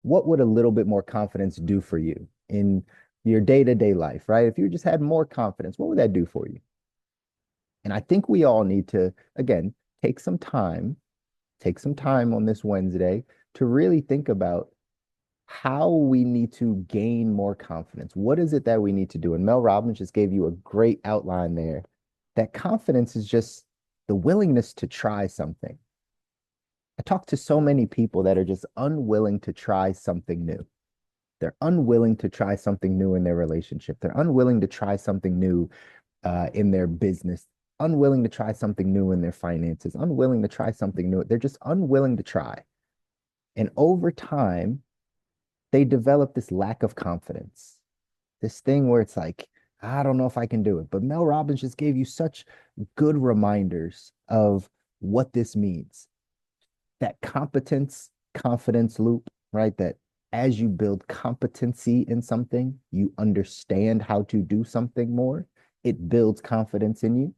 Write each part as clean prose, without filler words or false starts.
what would a little bit more confidence do for you in your day-to-day life, right? If you just had more confidence, what would that do for you? And I think we all need to, again, take some time, take some time on this Wednesday to really think about how we need to gain more confidence. What is it that we need to do? And Mel Robbins just gave you a great outline there. That confidence is just the willingness to try something. I talk to so many people that are just unwilling to try something new. They're unwilling to try something new in their relationship. They're unwilling to try something new in their business, unwilling to try something new in their finances, unwilling to try something new. They're just unwilling to try. And over time, they develop this lack of confidence, this thing where it's like, I don't know if I can do it. But Mel Robbins just gave you such good reminders of what this means. That competence confidence loop, right? That as you build competency in something, you understand how to do something more. It builds confidence in you.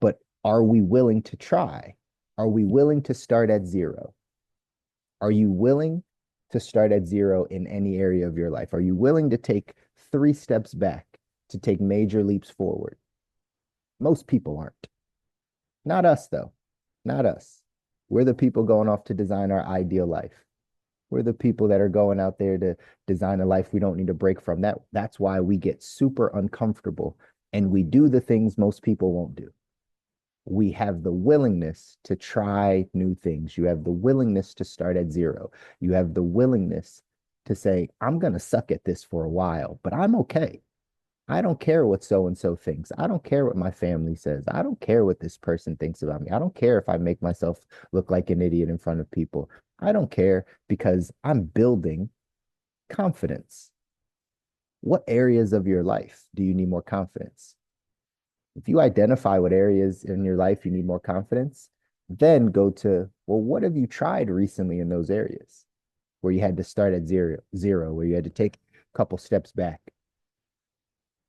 But are we willing to try? Are we willing to start at zero? Are you willing to start at zero in any area of your life? Are you willing to take 3 steps back to take major leaps forward? Most people aren't. Not us, though. Not us. We're the people going off to design our ideal life. We're the people that are going out there to design a life we don't need to break from. That's why we get super uncomfortable and we do the things most people won't do. We have the willingness to try new things. You have the willingness to start at zero. You have the willingness to say, I'm going to suck at this for a while, but I'm okay. I don't care what so and so thinks. I don't care what my family says. I don't care what this person thinks about me. I don't care if I make myself look like an idiot in front of people. I don't care because I'm building confidence. What areas of your life do you need more confidence? If you identify what areas in your life you need more confidence, then go to, well, what have you tried recently in those areas where you had to start at zero, where you had to take a couple steps back?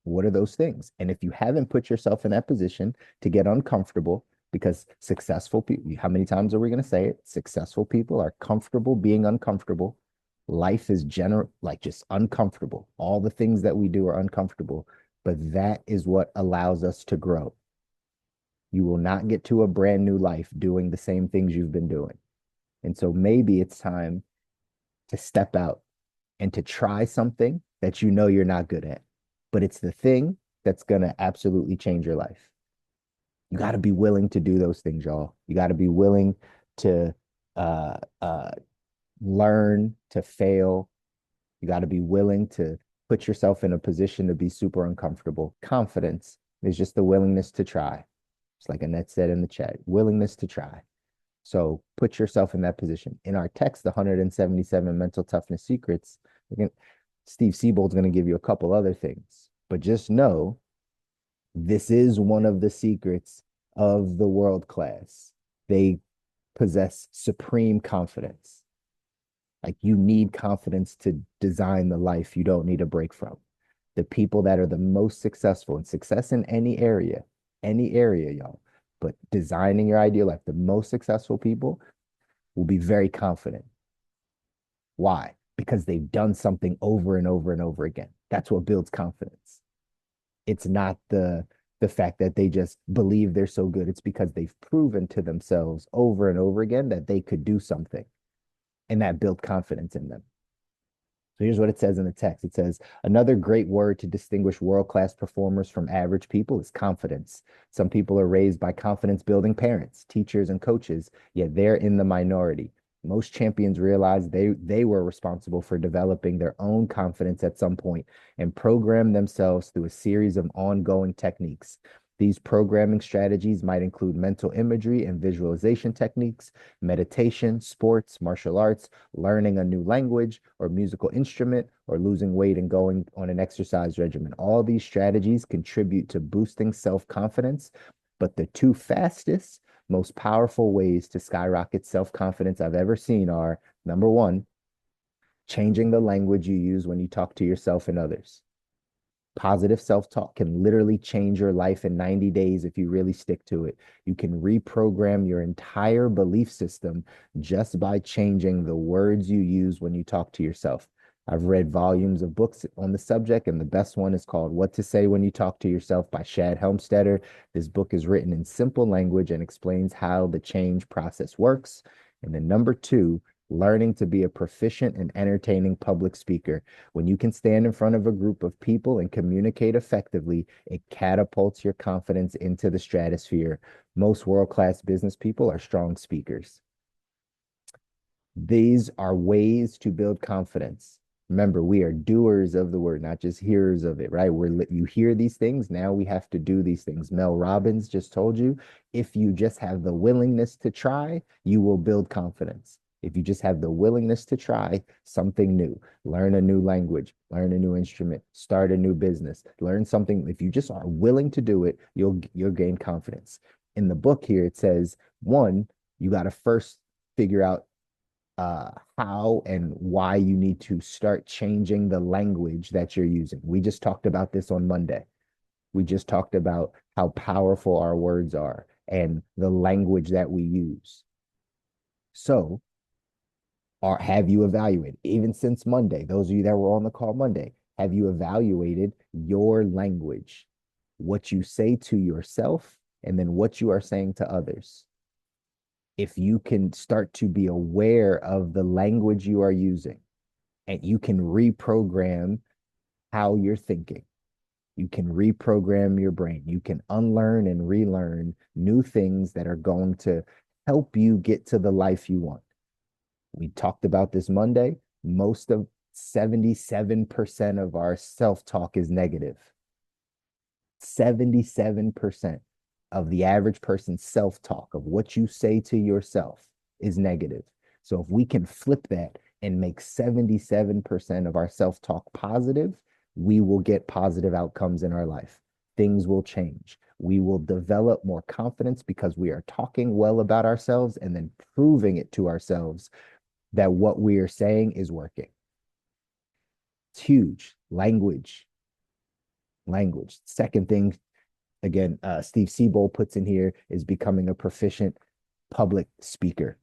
What are those things? And if you haven't put yourself in that position to get uncomfortable, because successful people, how many times are we going to say it? Successful people are comfortable being uncomfortable. Life is general, like just uncomfortable. All the things that we do are uncomfortable, but that is what allows us to grow. You will not get to a brand new life doing the same things you've been doing. And so maybe it's time to step out and to try something that you know you're not good at, but it's the thing that's going to absolutely change your life. You got to be willing to do those things, y'all. You got to be willing to uh, uh, learn, to fail. You got to be willing to put yourself in a position to be super uncomfortable. Confidence is just the willingness to try. It's like Annette said in the chat, willingness to try. So put yourself in that position. In our text, the 177 mental toughness secrets, again, Steve Siebold's going to give you a couple other things, but just know this is one of the secrets of the world class. They possess supreme confidence. Like you need confidence to design the life you don't need a break from. The people that are the most successful and success in any area, y'all, but designing your ideal life, the most successful people will be very confident. Why? Because they've done something over and over and over again. That's what builds confidence. It's not the fact that they just believe they're so good. It's because they've proven to themselves over and over again that they could do something, and that built confidence in them. So here's what it says in the text. It says, another great word to distinguish world-class performers from average people is confidence. Some people are raised by confidence-building parents, teachers, and coaches, yet they're in the minority. Most champions realize they were responsible for developing their own confidence at some point and program themselves through a series of ongoing techniques. These programming strategies might include mental imagery and visualization techniques, meditation, sports, martial arts, learning a new language or musical instrument, or losing weight and going on an exercise regimen. All these strategies contribute to boosting self-confidence, but the two fastest, most powerful ways to skyrocket self-confidence I've ever seen are, number one, changing the language you use when you talk to yourself and others. Positive self-talk can literally change your life in 90 days if you really stick to it. You can reprogram your entire belief system just by changing the words you use when you talk to yourself. I've read volumes of books on the subject, and the best one is called What to Say When You Talk to Yourself by Shad Helmstetter. This book is written in simple language and explains how the change process works. And then number two, learning to be a proficient and entertaining public speaker. When you can stand in front of a group of people and communicate effectively, it catapults your confidence into the stratosphere. Most world-class business people are strong speakers. These are ways to build confidence. Remember, we are doers of the word, not just hearers of it, right? You hear these things, now we have to do these things. Mel Robbins just told you, if you just have the willingness to try, you will build confidence. If you just have the willingness to try something new, learn a new language, learn a new instrument, start a new business, learn something. If you just are willing to do it, you'll gain confidence. In the book here, it says, one, you got to first figure out how and why you need to start changing the language that you're using. We just talked about this on Monday. We just talked about how powerful our words are and the language that we use. So, have you evaluated, even since Monday, those of you that were on the call Monday, have you evaluated your language, what you say to yourself, and then what you are saying to others? If you can start to be aware of the language you are using and you can reprogram how you're thinking, you can reprogram your brain, you can unlearn and relearn new things that are going to help you get to the life you want. We talked about this Monday. Most of 77% of our self-talk is negative. 77% of the average person's self-talk, of what you say to yourself, is negative. So if we can flip that and make 77% of our self-talk positive, we will get positive outcomes in our life. Things will change. We will develop more confidence because we are talking well about ourselves and then proving it to ourselves that what we are saying is working. It's huge. Language. Second thing, again, Steve Siebold puts in here, is becoming a proficient public speaker.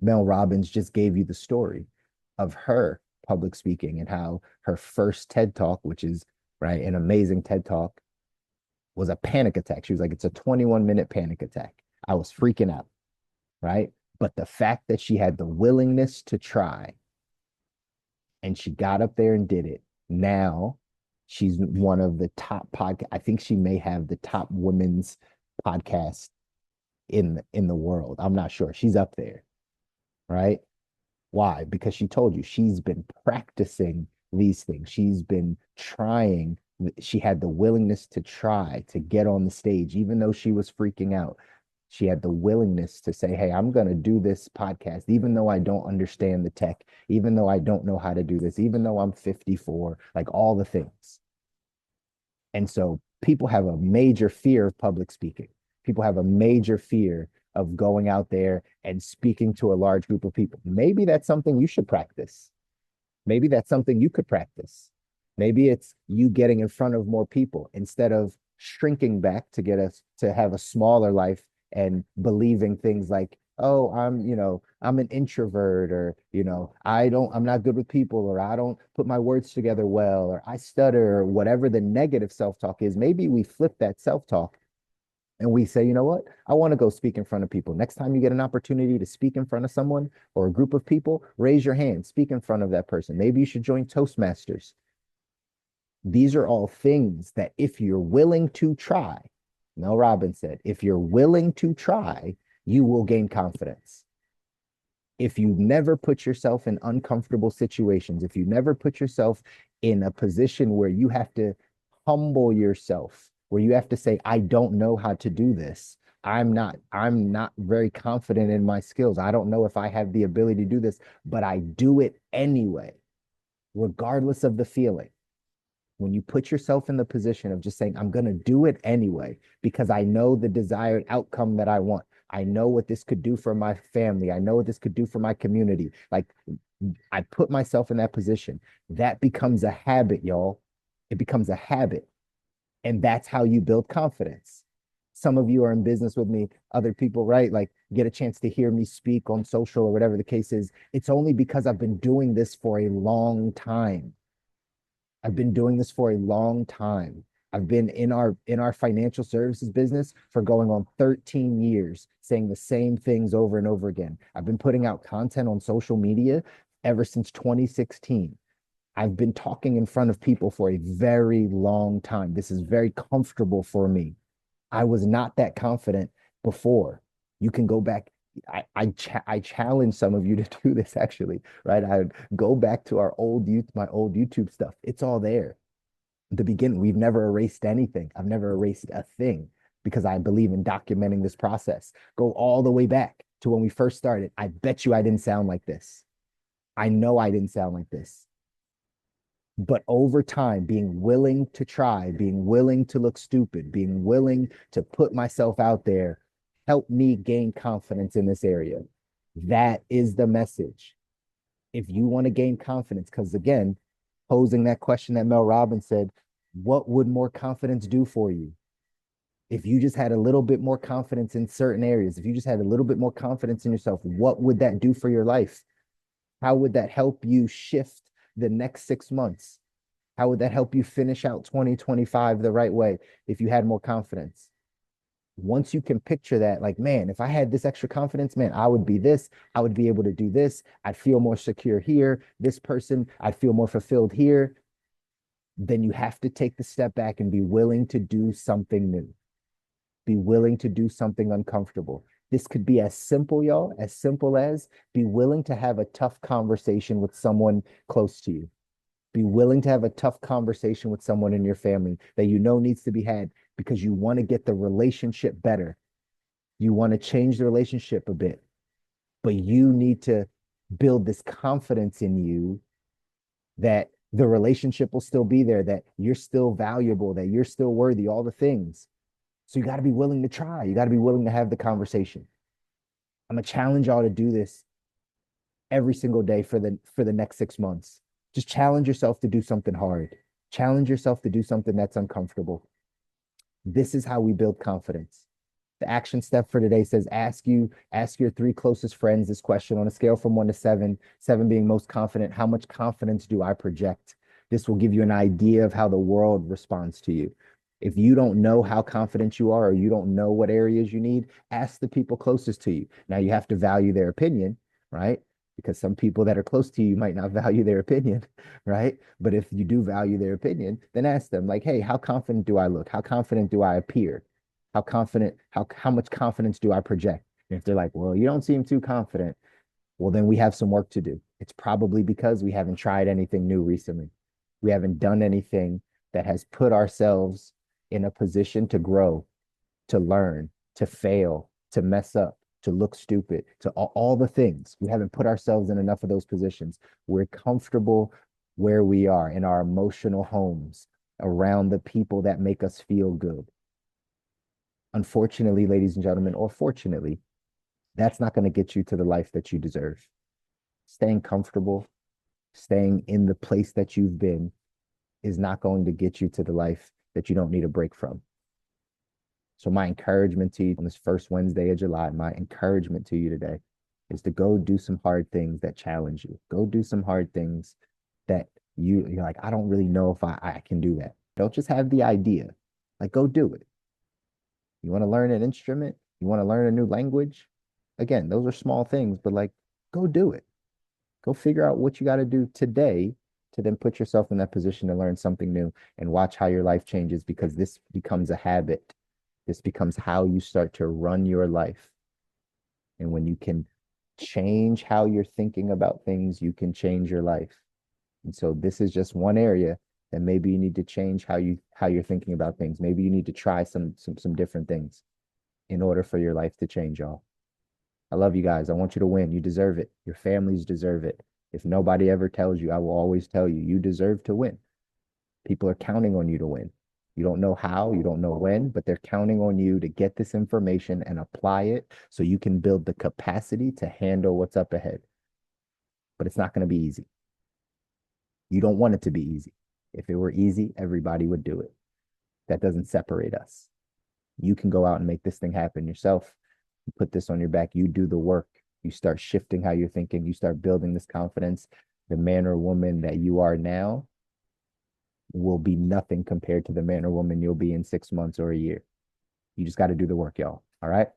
Mel Robbins just gave you the story of her public speaking and how her first TED Talk, which is right an amazing TED Talk, was a panic attack. She was like, it's a 21-minute panic attack. I was freaking out, right? But the fact that she had the willingness to try and she got up there and did it, now she's one of the top podcast. I think she may have the top women's podcast in the world. I'm not sure. She's up there, right? Why? Because she told you she's been practicing these things. She's been trying. She had the willingness to try to get on the stage, even though she was freaking out. She had the willingness to say, hey, I'm going to do this podcast, even though I don't understand the tech, even though I don't know how to do this, even though I'm 54, like all the things. And so people have a major fear of public speaking. People have a major fear of going out there and speaking to a large group of people. Maybe that's something you should practice. Maybe that's something you could practice. Maybe it's you getting in front of more people instead of shrinking back to get us to have a smaller life and believing things like, oh, I'm an introvert, or, I'm not good with people, or I don't put my words together well, or I stutter, or whatever the negative self-talk is. Maybe we flip that self-talk and we say, you know what? I want to go speak in front of people. Next time you get an opportunity to speak in front of someone or a group of people, raise your hand, speak in front of that person. Maybe you should join Toastmasters. These are all things that if you're willing to try, Mel Robbins said, if you're willing to try, you will gain confidence. If you never put yourself in uncomfortable situations, if you never put yourself in a position where you have to humble yourself, where you have to say, I don't know how to do this. I'm not very confident in my skills. I don't know if I have the ability to do this, but I do it anyway, regardless of the feeling. When you put yourself in the position of just saying, I'm going to do it anyway, because I know the desired outcome that I want. I know what this could do for my family. I know what this could do for my community. Like, I put myself in that position. That becomes a habit, y'all. It becomes a habit. And that's how you build confidence. Some of you are in business with me, other people, right? Like get a chance to hear me speak on social or whatever the case is. It's only because I've been doing this for a long time. I've been doing this for a long time. I've been in our financial services business for going on 13 years, saying the same things over and over again. I've been putting out content on social media ever since 2016. I've been talking in front of people for a very long time. This is very comfortable for me. I was not that confident before. You can go back. I challenge some of you to do this actually, right? I would go back to my old YouTube stuff. It's all there. At the beginning, we've never erased anything. I've never erased a thing because I believe in documenting this process. Go all the way back to when we first started. I bet you I didn't sound like this. I know I didn't sound like this. But over time, being willing to try, being willing to look stupid, being willing to put myself out there, help me gain confidence in this area. That is the message. If you want to gain confidence, because again, posing that question that Mel Robbins said, what would more confidence do for you? If you just had a little bit more confidence in certain areas, if you just had a little bit more confidence in yourself, what would that do for your life? How would that help you shift the next 6 months? How would that help you finish out 2025 the right way if you had more confidence? Once you can picture that, like, man, if I had this extra confidence, man, I would be this. I would be able to do this. I'd feel more secure here. This person, I'd feel more fulfilled here. Then you have to take the step back and be willing to do something new. Be willing to do something uncomfortable. This could be as simple, y'all, as simple as be willing to have a tough conversation with someone close to you. Be willing to have a tough conversation with someone in your family that you know needs to be had because you want to get the relationship better. You want to change the relationship a bit, but you need to build this confidence in you that the relationship will still be there, that you're still valuable, that you're still worthy, all the things. So you got to be willing to try. You got to be willing to have the conversation. I'm gonna challenge y'all to do this every single day for the next 6 months. Just challenge yourself to do something hard. Challenge yourself to do something that's uncomfortable. This is how we build confidence. The action step for today says ask your three closest friends this question on a scale from 1 to 7, 7 being most confident. How much confidence do I project? This will give you an idea of how the world responds to you. If you don't know how confident you are or you don't know what areas you need, ask the people closest to you. Now you have to value their opinion, right? Because some people that are close to you might not value their opinion, right? But if you do value their opinion, then ask them like, hey, how confident do I look? How confident do I appear? How much confidence do I project? And if they're like, well, you don't seem too confident, well, then we have some work to do. It's probably because we haven't tried anything new recently. We haven't done anything that has put ourselves in a position to grow, to learn, to fail, to mess up, to look stupid, to all the things. We haven't put ourselves in enough of those positions. We're comfortable where we are in our emotional homes, around the people that make us feel good. Unfortunately, ladies and gentlemen, or fortunately, that's not going to get you to the life that you deserve. Staying comfortable, staying in the place that you've been is not going to get you to the life that you don't need a break from. So my encouragement to you on this first Wednesday of July, my encouragement to you today is to go do some hard things that challenge you. Go do some hard things that you're like, I don't really know if I can do that. Don't just have the idea. Like, go do it. You want to learn an instrument? You want to learn a new language? Again, those are small things, but like, go do it. Go figure out what you got to do today to then put yourself in that position to learn something new and watch how your life changes because this becomes a habit. This becomes how you start to run your life. And when you can change how you're thinking about things, you can change your life. And so this is just one area that maybe you need to change how you're thinking about things. Maybe you need to try some different things in order for your life to change, y'all. I love you guys. I want you to win. You deserve it. Your families deserve it. If nobody ever tells you, I will always tell you, you deserve to win. People are counting on you to win. You don't know how, you don't know when, but they're counting on you to get this information and apply it so you can build the capacity to handle what's up ahead. But it's not going to be easy. You don't want it to be easy. If it were easy, everybody would do it. That doesn't separate us. You can go out and make this thing happen yourself. You put this on your back, you do the work. You start shifting how you're thinking, you start building this confidence. The man or woman that you are now will be nothing compared to the man or woman you'll be in 6 months or a year. You just got to do the work, y'all. All right.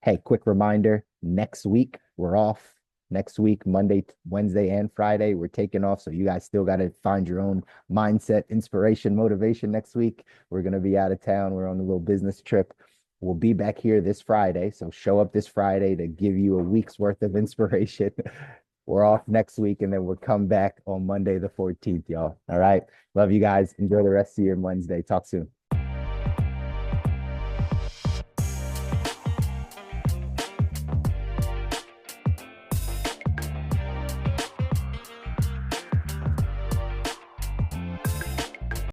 Hey, quick reminder, next week we're off. Next week, Monday, Wednesday, and Friday, we're taking off. So you guys still got to find your own mindset, inspiration, motivation next week. We're going to be out of town. We're on a little business trip. We'll be back here this Friday. So show up this Friday to give you a week's worth of inspiration. We're off next week, and then we'll come back on Monday, the 14th, y'all. All right. Love you guys. Enjoy the rest of your Wednesday. Talk soon.